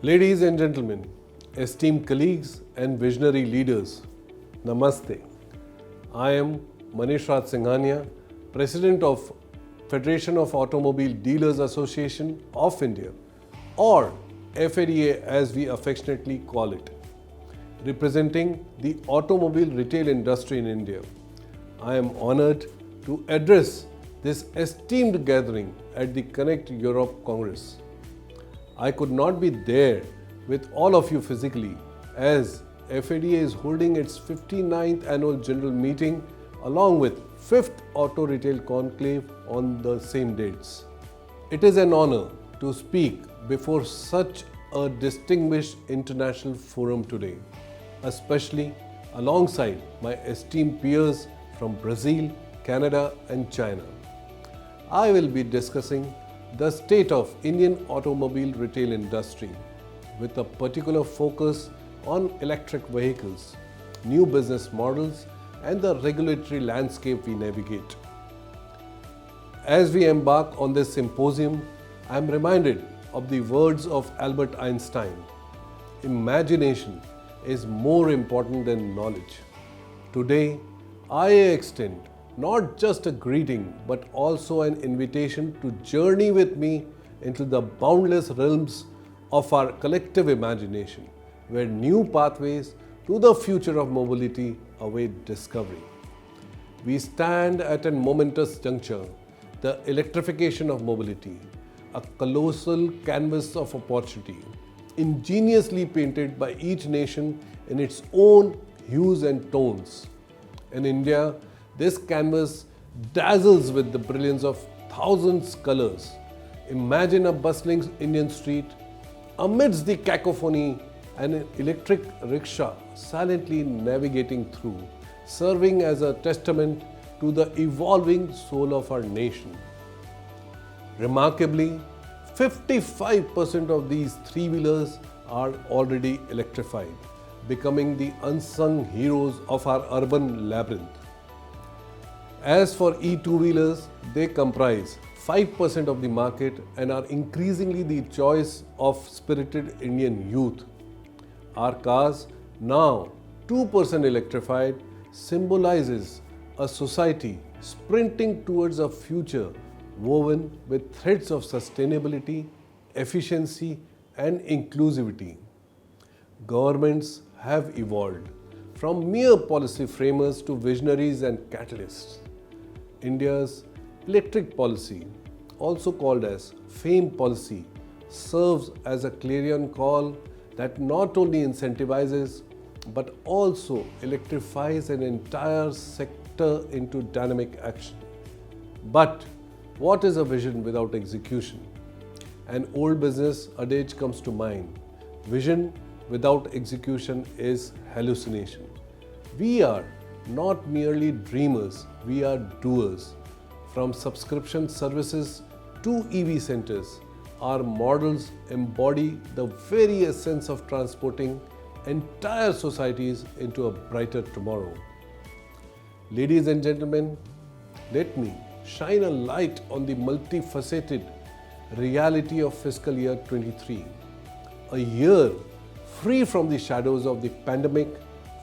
Ladies and gentlemen, esteemed colleagues and visionary leaders, Namaste. I am Manish Raj Singhania, President of Federation of Automobile Dealers Association of India, or FADA as we affectionately call it, representing the automobile retail industry in India. I am honored to address this esteemed gathering at the Connect Europe Congress. I could not be there with all of you physically as FADA is holding its 59th annual general meeting along with 5th Auto Retail Conclave on the same dates. It is an honor to speak before such a distinguished international forum today, especially alongside my esteemed peers from Brazil, Canada and China. I will be discussing the state of Indian automobile retail industry with a particular focus on electric vehicles, new business models and the regulatory landscape we navigate. As we embark on this symposium, I am reminded of the words of Albert Einstein. Imagination is more important than knowledge. Today, I extend not just a greeting but also an invitation to journey with me into the boundless realms of our collective imagination, where new pathways to the future of mobility await discovery. We stand at a momentous juncture, the electrification of mobility, a colossal canvas of opportunity, ingeniously painted by each nation in its own hues and tones. In India, this canvas dazzles with the brilliance of thousands colors. Imagine a bustling Indian street amidst the cacophony and an electric rickshaw silently navigating through, serving as a testament to the evolving soul of our nation. Remarkably, 55% of these three-wheelers are already electrified, becoming the unsung heroes of our urban labyrinth. As for e-two-wheelers, they comprise 5% of the market and are increasingly the choice of spirited Indian youth. Our cars, now 2% electrified, symbolizes a society sprinting towards a future woven with threads of sustainability, efficiency and inclusivity. Governments have evolved from mere policy framers to visionaries and catalysts. India's electric policy, also called as FAME policy, serves as a clarion call that not only incentivizes but also electrifies an entire sector into dynamic action. But what is a vision without execution? An old business adage comes to mind. Vision without execution is hallucination. We are not merely dreamers, we are doers. From subscription services to EV centers, our models embody the very essence of transporting entire societies into a brighter tomorrow. Ladies and gentlemen, let me shine a light on the multifaceted reality of fiscal year 23, a year free from the shadows of the pandemic.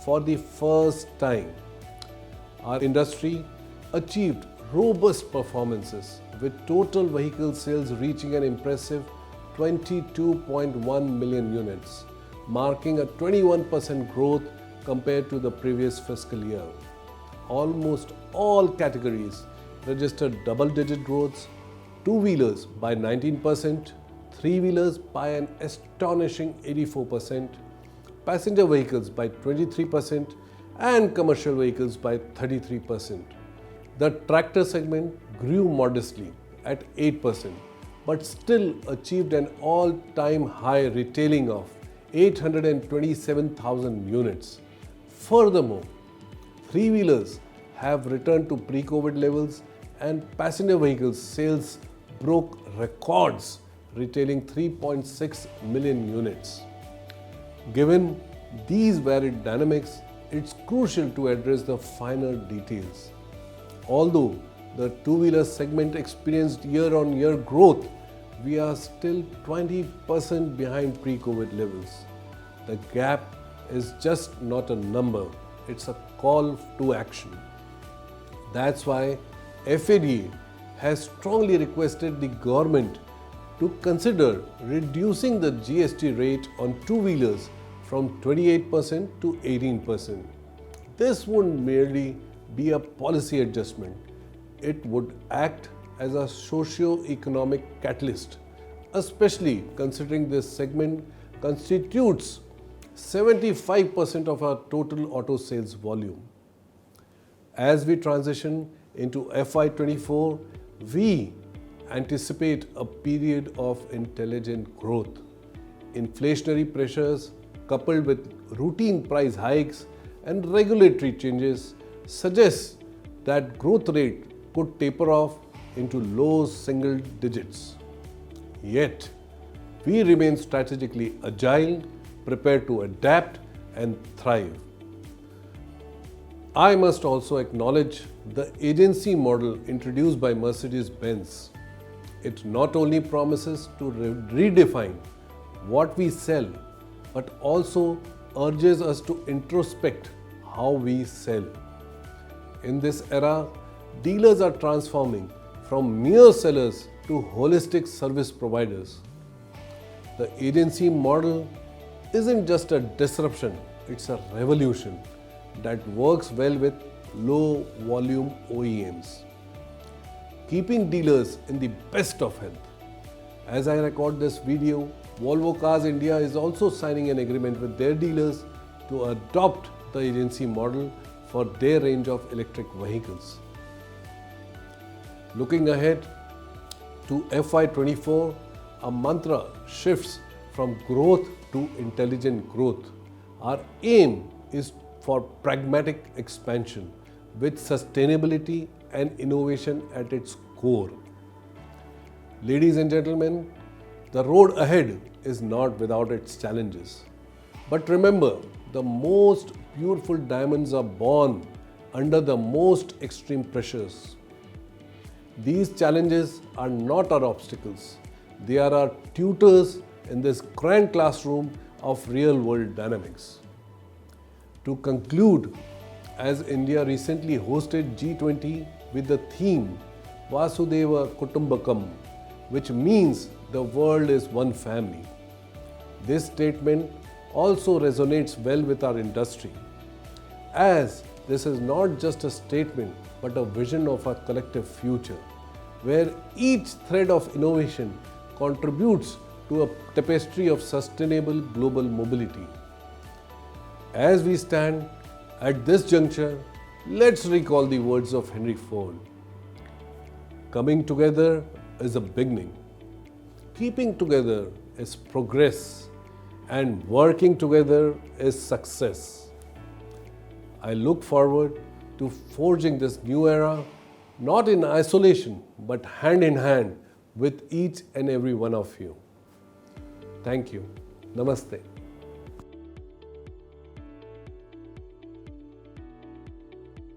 For the first time, our industry achieved robust performances with total vehicle sales reaching an impressive 22.1 million units, marking a 21% growth compared to the previous fiscal year. Almost all categories registered double-digit growths, two-wheelers by 19%, three-wheelers by an astonishing 84%, passenger vehicles by 23% and commercial vehicles by 33%. The tractor segment grew modestly at 8% but still achieved an all-time high retailing of 827,000 units. Furthermore, three-wheelers have returned to pre-COVID levels and passenger vehicles sales broke records, retailing 3.6 million units. Given these varied dynamics, it's crucial to address the finer details. Although the two-wheeler segment experienced year-on-year growth, we are still 20% behind pre-COVID levels. The gap is just not a number, it's a call to action. That's why FADA has strongly requested the government to consider reducing the GST rate on two-wheelers from 28% to 18%. This wouldn't merely be a policy adjustment, it would act as a socio-economic catalyst, especially considering this segment constitutes 75% of our total auto sales volume. As we transition into FY24, we anticipate a period of intelligent growth. Inflationary pressures coupled with routine price hikes and regulatory changes suggest that growth rate could taper off into low single digits. Yet, we remain strategically agile, prepared to adapt and thrive. I must also acknowledge the agency model introduced by Mercedes-Benz. It not only promises to redefine what we sell, but also urges us to introspect how we sell. In this era, dealers are transforming from mere sellers to holistic service providers. The agency model isn't just a disruption, it's a revolution that works well with low volume OEMs, keeping dealers in the best of health. As I record this video, Volvo Cars India is also signing an agreement with their dealers to adopt the agency model for their range of electric vehicles. Looking ahead to FY24, our mantra shifts from growth to intelligent growth. Our aim is for pragmatic expansion with sustainability and innovation at its core. Ladies and gentlemen, the road ahead is not without its challenges. But remember, the most beautiful diamonds are born under the most extreme pressures. These challenges are not our obstacles. They are our tutors in this grand classroom of real-world dynamics. To conclude, as India recently hosted G20 with the theme Vasudhaiva Kutumbakam, which means the world is one family. This statement also resonates well with our industry, as this is not just a statement but a vision of our collective future, where each thread of innovation contributes to a tapestry of sustainable global mobility. As we stand at this juncture, let's recall the words of Henry Ford. Coming together is a beginning. Keeping together is progress. And working together is success. I look forward to forging this new era, not in isolation, but hand in hand with each and every one of you. Thank you. Namaste.